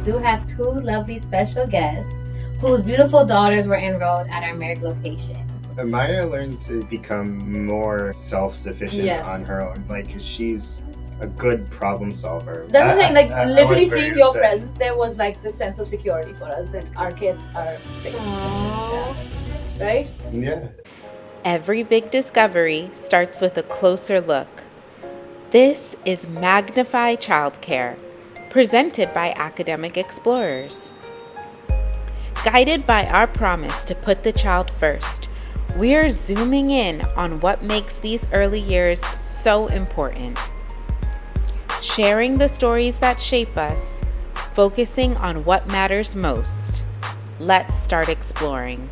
do have two lovely special guests whose beautiful daughters were enrolled at our Merrick location. Maya learned to become more self-sufficient on her own. Like, she's a good problem solver. That's the thing, like, literally seeing your upset. presence there was like the sense of security for us that our kids are safe. Right? Yeah. Every big discovery starts with a closer look. This is Magnify Child Care, presented by Academic Explorers. Guided by our promise to put the child first, we are zooming in on what makes these early years so important. Sharing the stories that shape us, focusing on what matters most. Let's start exploring.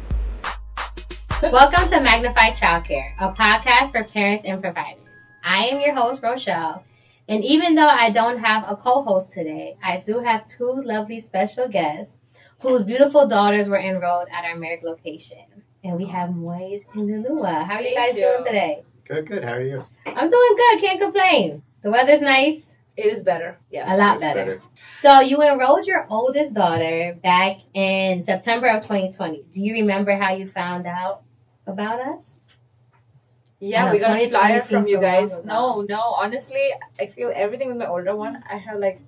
Welcome to Magnify Child Care, a podcast for parents and providers. I am your host, Rochelle, and even though I don't have a co-host today, I do have two lovely special guests whose beautiful daughters were enrolled at our Merrick location. And we have Moiz and Louloua. How are you guys doing today? Good. How are you? I'm doing good. Can't complain. The weather's nice. It is better. Yes. A lot better. So you enrolled your oldest daughter back in September of 2020. Do you remember how you found out about us? Yeah, we got a flyer from you guys. No. No, honestly, I feel everything with my older one, I have like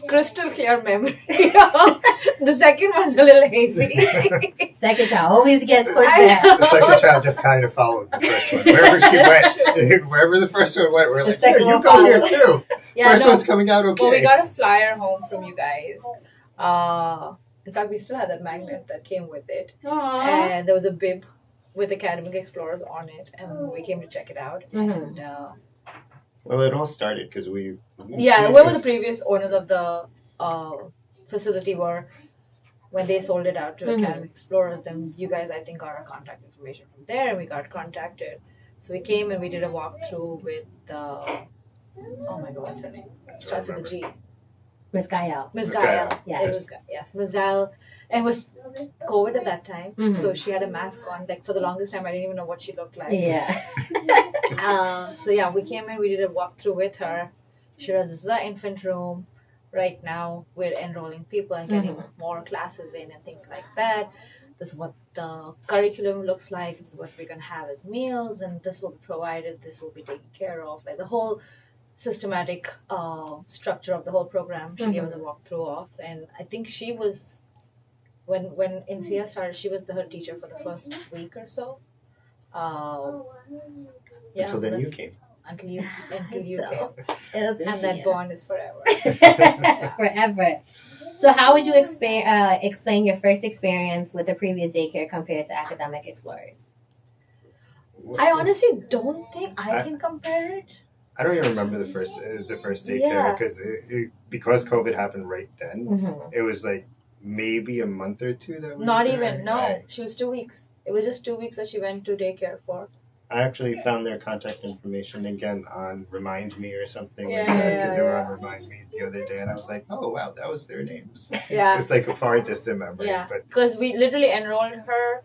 crystal clear memory. The second one's a little hazy. Second child always gets pushed back. The second child just kind of followed the first one. Wherever she went, wherever the first one went, we're like, yeah, you go here too. First one's coming out okay. Well, we got a flyer home from you guys. In fact, we still had that magnet that came with it. Aww. And there was a bib with Academic Explorers on it, and we came to check it out. Mm-hmm. And, well, it all started because we... Yeah, where were the previous owners of the facility were when they sold it out to Academic Explorers, then you guys, I think, got our contact information from there, and we got contacted. So we came and we did a walkthrough with oh my God, what's her name? Starts with a G. Miss Gaelle. Miss Gaelle. Yes. Miss Gaelle. And it was COVID at that time, so she had a mask on. Like, for the longest time, I didn't even know what she looked like. Yeah. So yeah, we came in, we did a walkthrough with her. She was, this is our infant room. Right now, we're enrolling people and getting more classes in and things like that. This is what the curriculum looks like. This is what we're going to have as meals, and this will be provided. This will be taken care of. Like, the whole systematic structure of the whole program, she gave us a walkthrough of. And I think she was... When Instilling started, she was her teacher for the first week or so. Until then you came. Until you came. And that bond is forever. Forever. So how would you explain your first experience with the previous daycare compared to Academic Explorers? I honestly don't think I can compare it. I don't even remember the first daycare because COVID happened right then. It was like maybe a month or two that we Not were even, there. no. She was 2 weeks. It was just 2 weeks that she went to daycare for. I actually found their contact information again on Remind Me or something like Yeah, that because they were yeah. on Remind Me the other day, and I was like, oh wow, that was their names. Yeah. It's like a far distant memory. Yeah, But because we literally enrolled her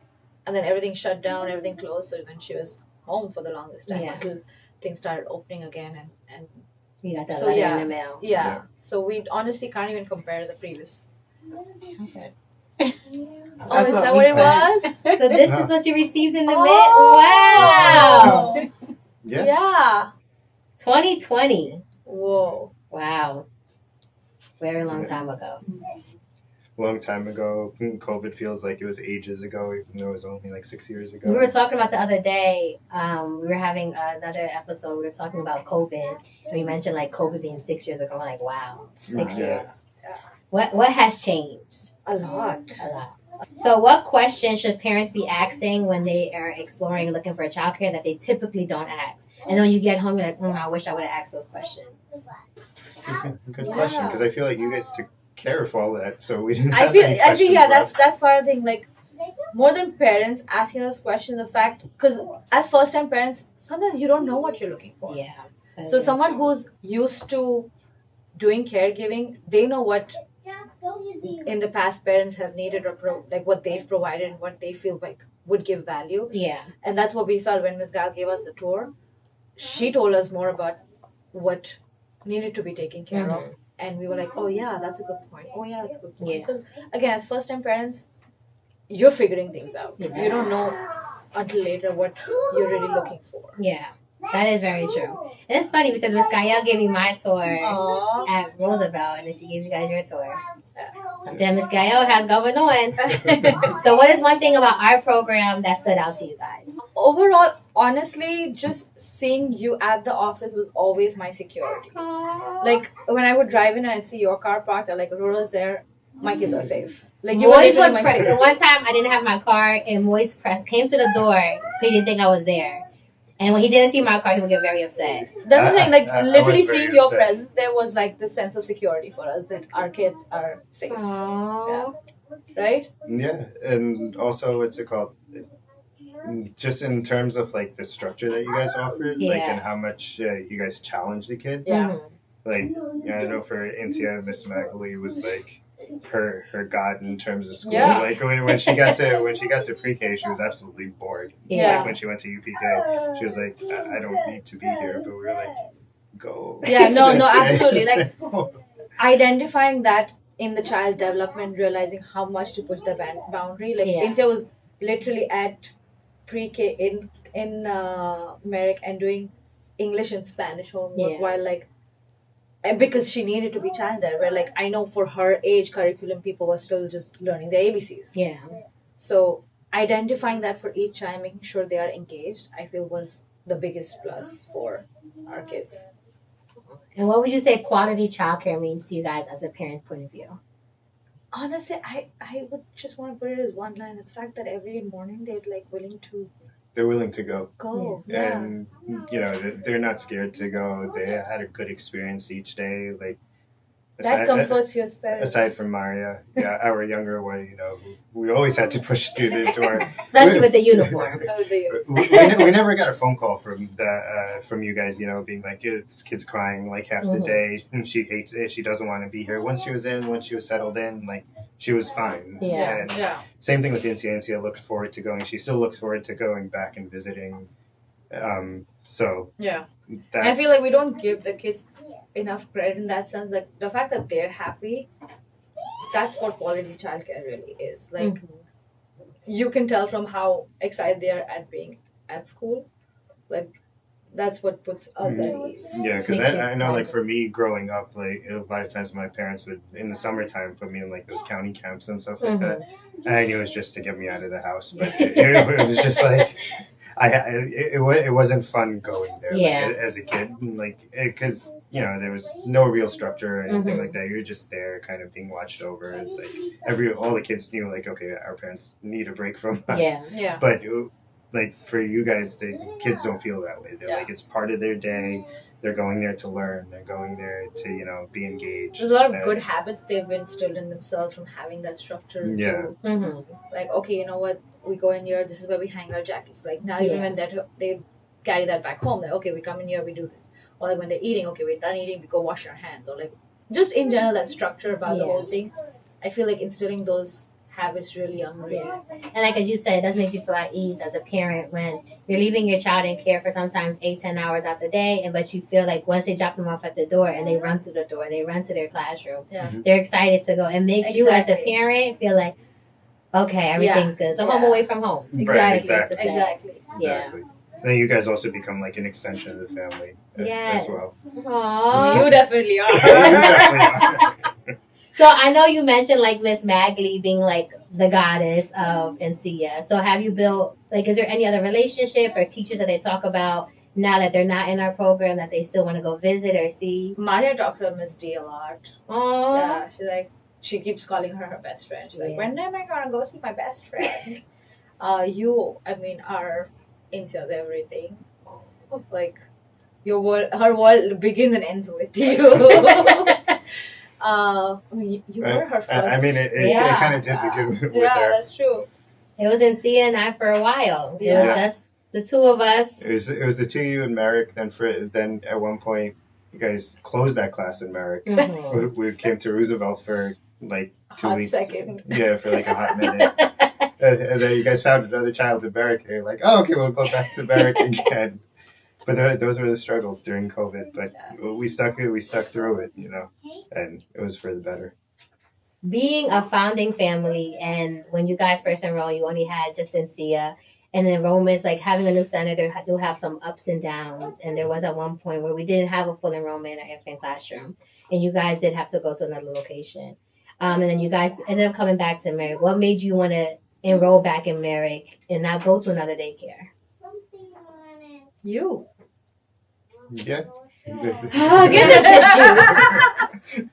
and then everything shut down, everything closed, so then she was home for the longest time until things started opening again. And You got that so, letter yeah, in the mail. Yeah, so we honestly can't even compare the previous. Okay. Oh, is that what it was? So this is what you received in the mail? Oh. Wow. yes. Yeah. 2020. Whoa. Wow. Very long time ago. Long time ago. COVID feels like it was ages ago, even though it was only like 6 years ago. We were talking about the other day, we were having another episode, we were talking about COVID, and we mentioned like COVID being 6 years ago. I'm like, wow, 6 years. What has changed? A lot. So what questions should parents be asking when they are exploring, looking for a childcare that they typically don't ask? And then when you get home, you're like, I wish I would have asked those questions. Good question, because I feel like you guys took care of all that, so we didn't I have feel any questions that's left. part of the thing. Like, more than parents asking those questions, the fact, because as first time parents, sometimes you don't know what you're looking for. Yeah. So someone who's used to doing caregiving, they know what in the past parents have needed or like what they've provided and what they feel like would give value. Yeah. And that's what we felt when Ms. Gaelle gave us the tour. She told us more about what needed to be taken care of and we were like, oh yeah, that's a good point. Oh yeah, that's a good point. Yeah. Because again, as first-time parents, you're figuring things out. Yeah. You don't know until later what you're really looking for. Yeah, that is very true. And it's funny because Miss Gaelle gave me my tour Aww. at Roosevelt, and then she gave you guys your tour. Then Miss Gaelle has going on. So what is one thing about our program that stood out to you guys? Overall, honestly, just seeing you at the office was always my security. Like, when I would drive in and I'd see your car parked, I'm like, Aurora's there, my kids are safe. Like, you were Moiz literally would my safety. one time I didn't have my car, and Moiz came to the door. He didn't think I was there. And when he didn't see my car, he would get very upset. That's the thing, like, literally very seeing your upset. presence there was like the sense of security for us that our kids are safe. Aww. Right? Yeah, and also what's it called? Just in terms of like the structure that you guys offered, like Yeah. and how much you guys challenge the kids. Yeah. Like I know for Intia, Miss Magley was like her god in terms of school. Yeah. Like when she got to pre-K, she was absolutely bored. Yeah. Like when she went to UPK, she was like, I don't need to be here, but we were like, go. Yeah, no, Stay, absolutely. stay Like, home. identifying that in the child development, realizing how much to push the boundary. Like, Yeah. India was literally at pre-K in Merrick and doing English and Spanish homework Yeah. while like, and because she needed to be child there, where like I know for her age curriculum, people were still just learning the ABCs. Yeah. So identifying that for each child, making sure they are engaged, I feel was the biggest plus for our kids. And what would you say quality childcare means to you guys as a parent's point of view? Honestly, I would just want to put it as one line. The fact that every morning they're like willing to They're willing to go. go. Yeah. And you know they're not scared to go. They had a good experience each day. Like That comforts your spirits. aside from Maria, yeah, our younger one, you know, we always had to push through the door. Especially with the uniform. We never got a phone call from you guys, you know, being like, this kid's crying like half the day, and she hates it. She doesn't want to be here. Once she was settled in, like she was fine. Yeah. And Yeah. same thing with Intia. Intia looked forward to going. She still looks forward to going back and visiting. So Yeah. that's, I feel like we don't give the kids enough credit in that sense. Like the fact that they're happy, that's what quality childcare really is. Like you can tell from how excited they are at being at school. Like that's what puts us at ease. Yeah, because Makes you I know, like, excited. for me growing up, like, a lot of times my parents would, in the summertime, put me in, like, those county camps and stuff like that. And I knew it was just to get me out of the house. But it was just, like, it wasn't fun going there, Yeah. like, as a kid. Like, because, you know, there was no real structure or anything like that. You were just there kind of being watched over. Like, all the kids knew, like, okay, our parents need a break from us. Yeah. Yeah. But like for you guys, the kids don't feel that way. They're like, it's part of their day. They're going there to learn. They're going there to, you know, be engaged. There's a lot of And- good habits they've instilled in themselves from having that structure. Yeah. To, like, okay, you know what? We go in here. This is where we hang our jackets. Like now, even when they carry that back home, like, okay, we come in here, we do this. Or like when they're eating, okay, we're done eating, we go wash our hands. Or like just in general, that structure about the whole thing. I feel like instilling those habits really young. Yeah. And like as you said, it does make you feel at ease as a parent when you're leaving your child in care for sometimes 8-10 hours out the day, but you feel like once they drop them off at the door and they run through the door, they run to their classroom, they're excited to go. It makes you as the parent feel like, okay, everything's good. So home away from home. Right, Exactly. Yeah. Then you guys also become like an extension of the family Yes. as well. Aww. You definitely are. You definitely are. So I know you mentioned like Miss Magley being like the goddess of Instilling. So have you built, like, is there any other relationships or teachers that they talk about now that they're not in our program that they still want to go visit or see? Maria talks about Miss D a lot. Oh, Yeah, she's like, she keeps calling her best friend. She's like, when am I gonna go see my best friend? You, I mean, are into everything. Like, your world, her world begins and ends with you. I mean, you were her first. I mean, it kind of did begin with yeah, her. that's true. It was in CNI for a while. It Yeah. was just the two of us. It was the two of you and Merrick. Then at one point, you guys closed that class in Merrick. Mhm. We came to Roosevelt for like 2 Hot weeks. second. Yeah, for like a hot minute. And then you guys found another child in Merrick. And you're like, oh, okay, we'll go back to Merrick again. But those were the struggles during COVID. But we stuck through it, and it was for the better. Being a founding family, and when you guys first enrolled, you only had just Instilling, and enrollments, like having a new senator, do have some ups and downs. And there was at one point where we didn't have a full enrollment in our infant classroom, and you guys did have to go to another location. And then you guys ended up coming back to Merrick. What made you want to enroll back in Merrick and not go to another daycare? You. Yeah. Get the tissues.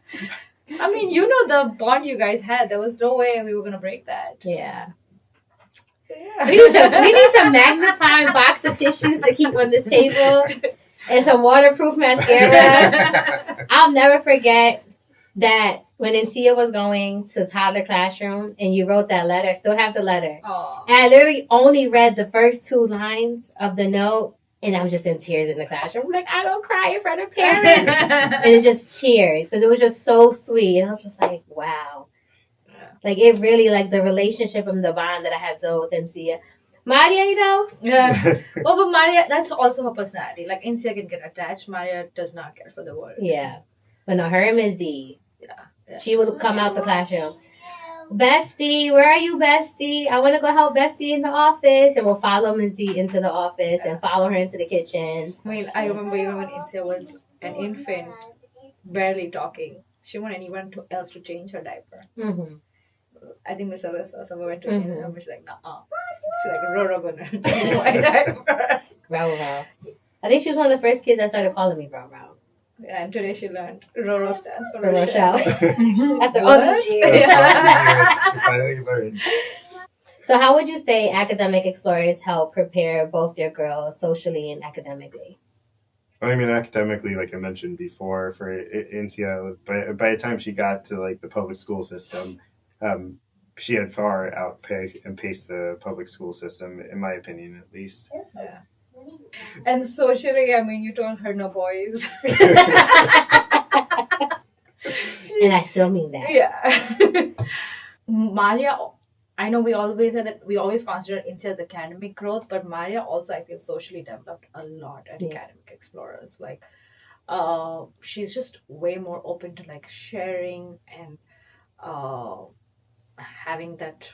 I mean, the bond you guys had. There was no way we were gonna break that. Yeah. We need some magnifying box of tissues to keep on this table, and some waterproof mascara. I'll never forget that when Instilling was going to toddler classroom and you wrote that letter. I still have the letter. Aww. And I literally only read the first 2 lines of the note, and I'm just in tears in the classroom. I'm like, I don't cry in front of parents. And it's just tears because it was just so sweet. And I was just like, wow. Like, it really, like, the relationship and the bond that I have built with Instilling. Maria, Yeah. Well, but Maria, that's also her personality. Like, Instilling can get attached. Maria does not care for the world. Yeah. But no, her and Ms. D. Yeah. She would come out the classroom. Bestie, where are you, Bestie? I want to go help Bestie in the office. And we'll follow Ms. D into the office and follow her into the kitchen. I mean, I remember even when Instilling was an infant, barely talking, she wanted anyone else to change her diaper. Mm-hmm. I think Miss Alyssa or someone went to change her diaper. She's like, nah. She's like, Roro gonna change my diaper. Roro. I think she was one of the first kids that started calling me Roro. Yeah, and today she learned Roro stands for Rochelle. Rochelle. After all these years. She finally learned. So how would you say academic explorers help prepare both your girls socially and academically? Well, I mean, academically, like I mentioned before, for Instilling, by the time she got to like the public school system, she had far outpaced the public school system, in my opinion, at least. Yeah. And socially, I mean, you told her no boys. And I still mean that. Yeah. Maria, I know we always said that we always consider Instilling as academic growth, but Maria also, I feel, socially developed a lot at Academic Explorers. Like, she's just way more open to like sharing and having that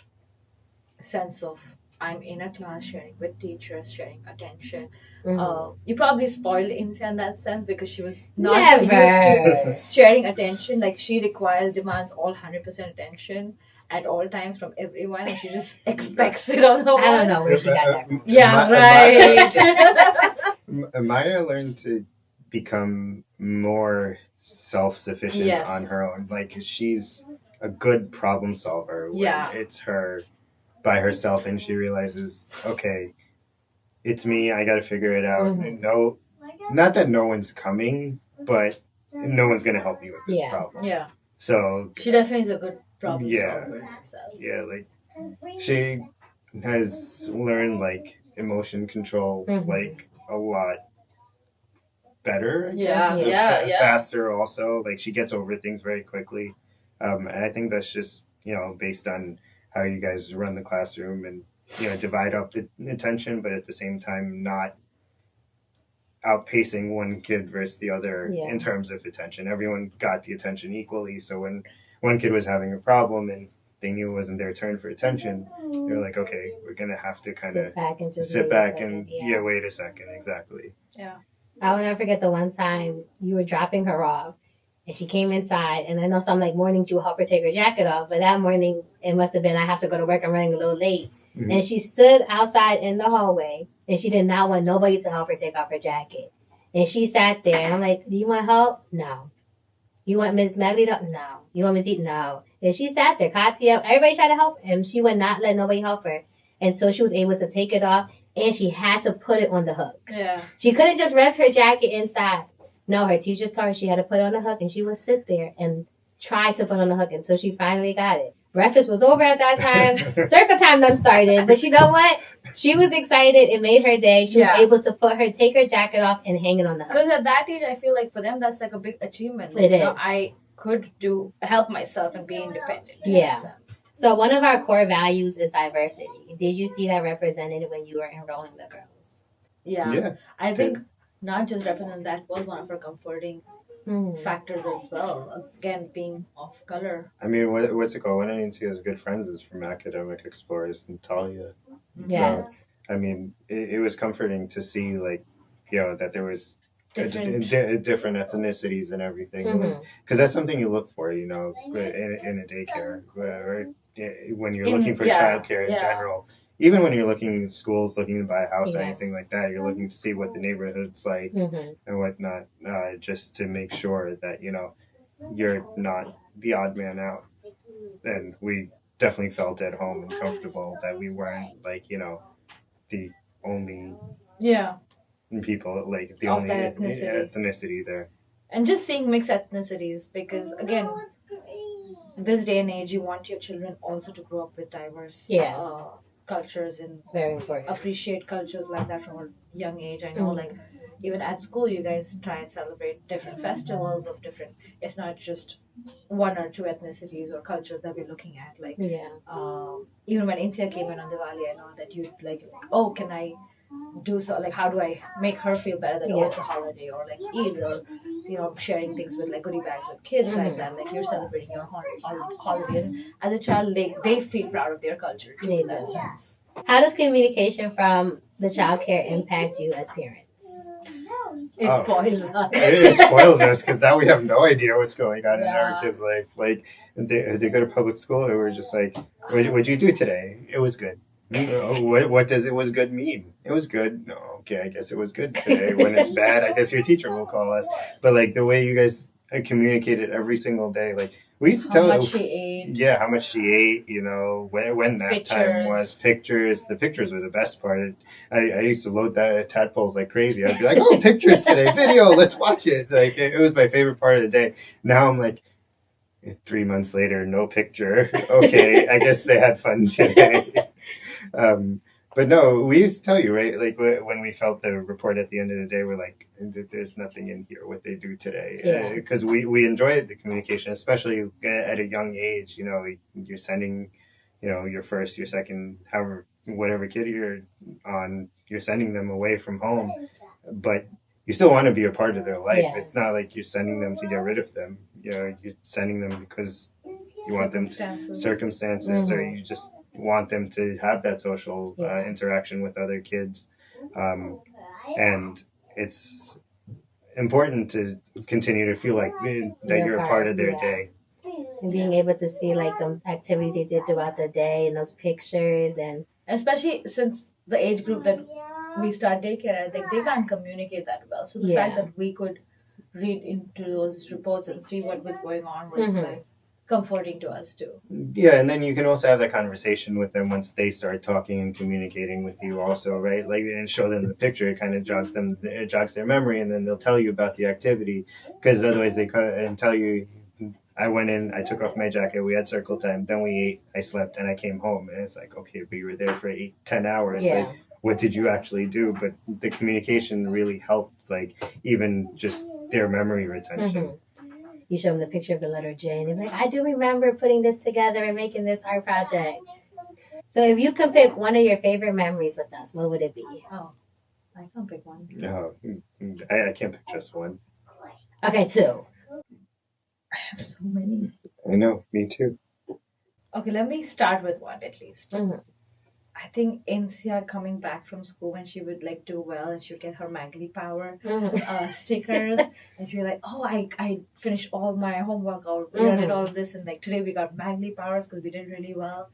sense of I'm in a class, sharing with teachers, sharing attention. Mm-hmm. You probably spoiled Instilling in that sense because she was not Never. used to sharing attention. Like, she demands all 100% attention at all times from everyone, and she just expects it of the world. I don't know where she got that from. Yeah, right. Maya learned to become more self-sufficient on her own. Like, she's a good problem solver when it's her by herself and she realizes, okay, it's me, I gotta figure it out. Mm-hmm. No, not that no one's coming, but no one's gonna help me with this problem. Yeah. So she definitely is a good problem solver. Yeah, like she has learned like emotion control like a lot better, I guess. Faster also. Like, she gets over things very quickly. And I think that's just, based on how you guys run the classroom and, divide up the attention, but at the same time not outpacing one kid versus the other in terms of attention. Everyone got the attention equally. So when one kid was having a problem and they knew it wasn't their turn for attention, they were like, okay, we're going to have to kind of sit back and wait a second. Exactly. Yeah. I will never forget the one time you were dropping her off and she came inside, and I know some like mornings you help her take her jacket off, but that morning it must have been I have to go to work, I'm running a little late. Mm-hmm. And she stood outside in the hallway and she did not want nobody to help her take off her jacket. And she sat there and I'm like, do you want help? No. You want Ms. Magda? No. You want Ms. D? No. And she sat there, Katya, everybody tried to help her, and she would not let nobody help her. And so she was able to take it off, and she had to put it on the hook. Yeah. She couldn't just rest her jacket inside. No, her teachers told her she had to put it on the hook, and she would sit there and try to put it on the hook until she finally got it. Breakfast was over at that time. Circle time done started. But you know what? She was excited. It made her day. She was able to take her jacket off and hang it on the hook. Because at that age, I feel like for them, that's like a big achievement. It is. I could help myself and be independent. Yeah. So one of our core values is diversity. Did you see that represented when you were enrolling the girls? Yeah. I think not just represent, that was one of her comforting factors as well. Again, being of color. I mean, what's it called? One of Incia's good friends is from Academic Explorers, Natalia. Yes. So, I mean, it was comforting to see, like, that there was different ethnicities and everything. Because that's something you look for, in a daycare, or when you're looking for childcare in general. Even when you're looking at schools, looking to buy a house or anything like that, you're looking to see what the neighborhood's like and whatnot, just to make sure that, you're not the odd man out. And we definitely felt at home and comfortable that we weren't, like, the only people, like, the only ethnicity there. And just seeing mixed ethnicities, because, again, this day and age, you want your children also to grow up with diverse cultures and very important. Appreciate cultures like that from a young age. I know, like, even at school, you guys try and celebrate different festivals of different. It's not just one or two ethnicities or cultures that we're looking at. Like, even when Insia came in on Diwali, I know that you like, oh, can I do so? Like, how do I make her feel better that it's a holiday, or like Eid, or sharing things with like goodie bags with kids like that. Like, you're celebrating your holiday, and as a child, they feel proud of their culture too. In that sense. How does communication from the childcare impact you as parents? It spoils us. It spoils us, because now we have no idea what's going on in our kids' life. Like, they go to public school, and we're just like, what'd you do today? It was good. What does it was good mean? It was good. No, okay, I guess it was good today. When it's bad, I guess your teacher will call us. But, like, the way you guys communicated every single day, like, we used to tell how much she ate. Yeah, how much she ate, when that time was. Pictures. The pictures were the best part. I used to load that at tadpoles like crazy. I'd be like, oh, pictures today, video, let's watch it. Like, it was my favorite part of the day. Now I'm like, 3 months later, no picture. Okay, I guess they had fun today. But no, we used to tell you, right? Like, when we felt the report at the end of the day, we're like, there's nothing in here, what they do today. Because we enjoyed the communication, especially at a young age. You're sending, your first, your second, whatever kid you're on, you're sending them away from home. But you still want to be a part of their life. Yes. It's not like you're sending them to get rid of them. You're sending them because you want them to circumstances, or you just want them to have that social interaction with other kids. And it's important to continue to feel like that you're a part of their day. And being able to see, like, the activities they did throughout the day and those pictures. And especially since the age group that we start daycare, I think they can't communicate that well. So the fact that we could read into those reports and see what was going on was like comforting to us too. Yeah, and then you can also have that conversation with them once they start talking and communicating with you also, right? Like, and show them the picture. It kind of jogs their memory, and then they'll tell you about the activity, because otherwise they come and tell you, I went in, I took off my jacket, we had circle time, then we ate, I slept, and I came home. And it's like, okay, but you were there for 8-10 hours. Like, what did you actually do? But the communication really helped, like, even just their memory retention. You show them the picture of the letter J, and they're like, I do remember putting this together and making this art project. So if you could pick one of your favorite memories with us, what would it be? Oh, I can't pick one. No, I can't pick just one. Okay, 2. I have so many. I know, me too. Okay, let me start with one at least. I think Insia coming back from school when she would like do well and she would get her Magni Power stickers, and she'd be like, oh, I finished all my homework, or did all of this, and like today we got Magni Powers because we did really well.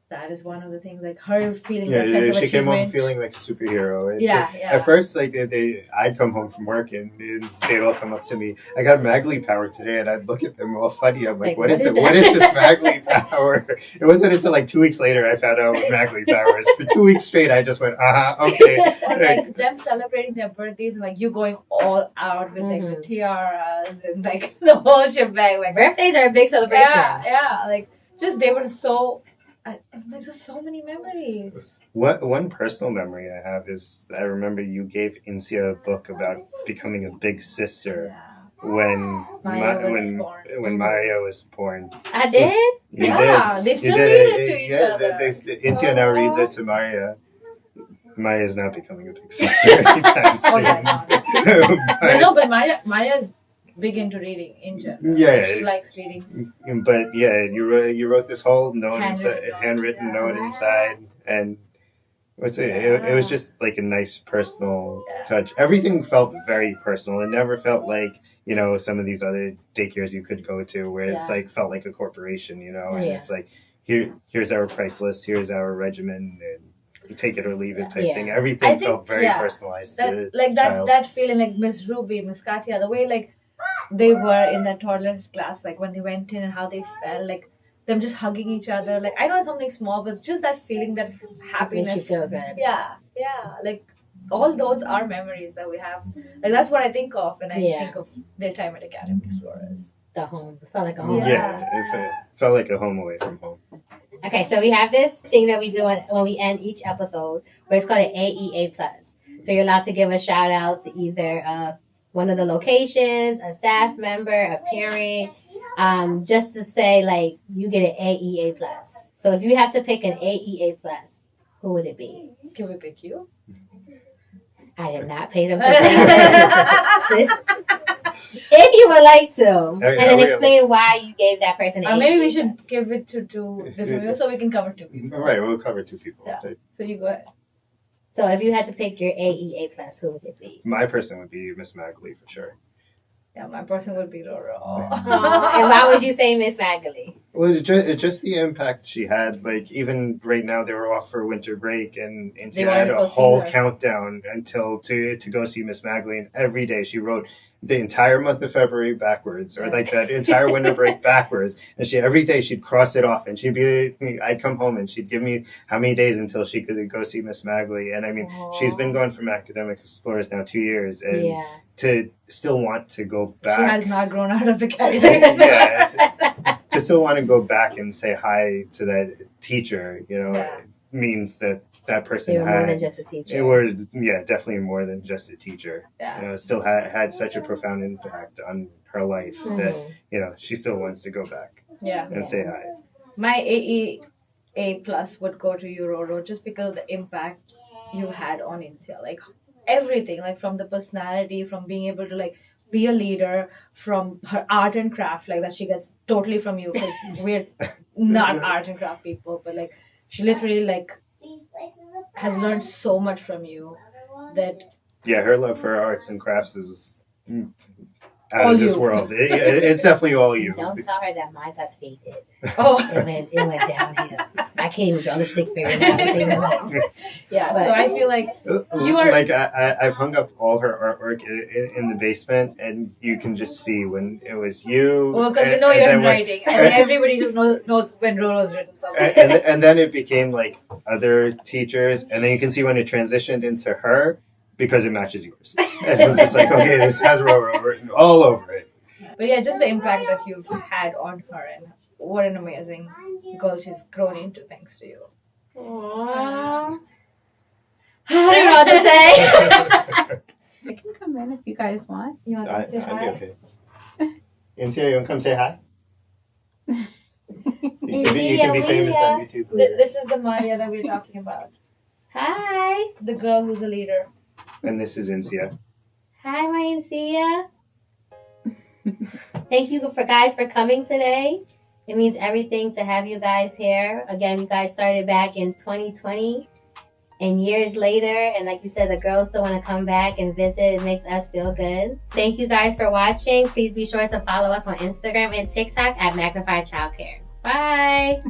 That is one of the things, like her feeling that sense of achievement. She came home feeling like a superhero. Yeah. At first, like I'd come home from work and they'd all come up to me. I got Magli Power today, and I'd look at them all funny. I'm like, what is it? What is this Magli Power? It wasn't until like 2 weeks later I found out what Magli Power is. For 2 weeks straight, I just went, okay. Or like them celebrating their birthdays and like you going all out with like the tiaras and like the whole shebang. Like birthdays are a big celebration. Yeah. Like just they were so. Like, there's so many memories. One personal memory I have is I remember you gave Insia a book about becoming a big sister when Mario was born. I did? You did. They still read it to each other. Insia now reads it to Maria. Maya's not becoming a big sister anytime soon. Oh, yeah, no. But Maya's big into reading in general. Yeah, She likes reading. But yeah, you wrote this whole note, Handwritten note inside, and it was just like a nice personal touch. Everything felt very personal. It never felt like, you know, some of these other daycares you could go to where it's like felt like a corporation, you know, and it's like here's our price list, here's our regimen, and you take it or leave it type thing. Everything felt very personalized. That feeling, like Miss Ruby, Miss Katia, the way like they were in that toddler class, like when they went in and how they felt, like them just hugging each other. Like, I know it's something small, but just that feeling, that happiness. Makes you feel good. Yeah. Like all those are memories that we have. Like that's what I think of when I think of their time at Academic Explorers. The home. It felt like a home. It felt like a home away from home. Okay, so we have this thing that we do when we end each episode, where it's called an AEA+. So you're allowed to give a shout out to either one of the locations, a staff member, a parent, just to say, like, you get an AEA+. So if you have to pick an AEA+, who would it be? Can we pick you? I did not pay them to say this. If you would like to, and then explain why you gave that person an AEA+. Maybe we should give it to two different people so we can cover two people. All right, we'll cover two people. Yeah. So you go ahead. So if you had to pick your AEA+, who would it be? My person would be Miss Magley for sure. Yeah, my person would be Roro. And why would you say Miss Magley? Well, it's just the impact she had. Like, even right now, they were off for winter break, and she had a whole countdown until to go see Miss Magley. And every day she wrote the entire month of February backwards, or like that entire winter break backwards. And every day she'd cross it off, and I'd come home and she'd give me how many days until she could go see Miss Magley. And I mean, she's been gone from Academic Explorers now 2 years, and to still want to go back. She has not grown out of Academic. To still want to go back and say hi to that teacher, you know, means that person they were more than just a teacher. They were, definitely more than just a teacher. Yeah. You know, still had such a profound impact on her life that, you know, she still wants to go back and say hi. My AEA+ would go to you, Roro, just because of the impact you had on India. Like, everything, like from the personality, from being able to, like, be a leader, from her art and craft, like that she gets totally from you, because we're not art and craft people, but like she literally like has learned so much from you that her love for arts and crafts is out of this world. It's definitely all you. Don't tell her that mine has faded. Oh, it went downhill. I can't even draw the stick figure now. So I feel like you are like I've hung up all her artwork in the basement, and you can just see when it was you. Well, because you know you're writing, and everybody just knows when Roro's written something. And then it became like other teachers, and then you can see when it transitioned into her because it matches yours. And I'm just like, okay, this has Roro written all over it. But yeah, just the impact that you've had on her, and what an amazing girl she's grown into thanks to you. Aww. I don't know what to say. I can come in if you guys want. You want to say hi? I'd be okay. Instilling, you want to come say hi? You can be famous on YouTube. This is the Maya that we're talking about. Hi. The girl who's a leader. And this is Insia. Hi, my Insia. Thank you guys for coming today. It means everything to have you guys here. Again, you guys started back in 2020. And years later, and like you said, the girls still want to come back and visit. It makes us feel good. Thank you guys for watching. Please be sure to follow us on Instagram and TikTok at Magnify Child Care. Bye.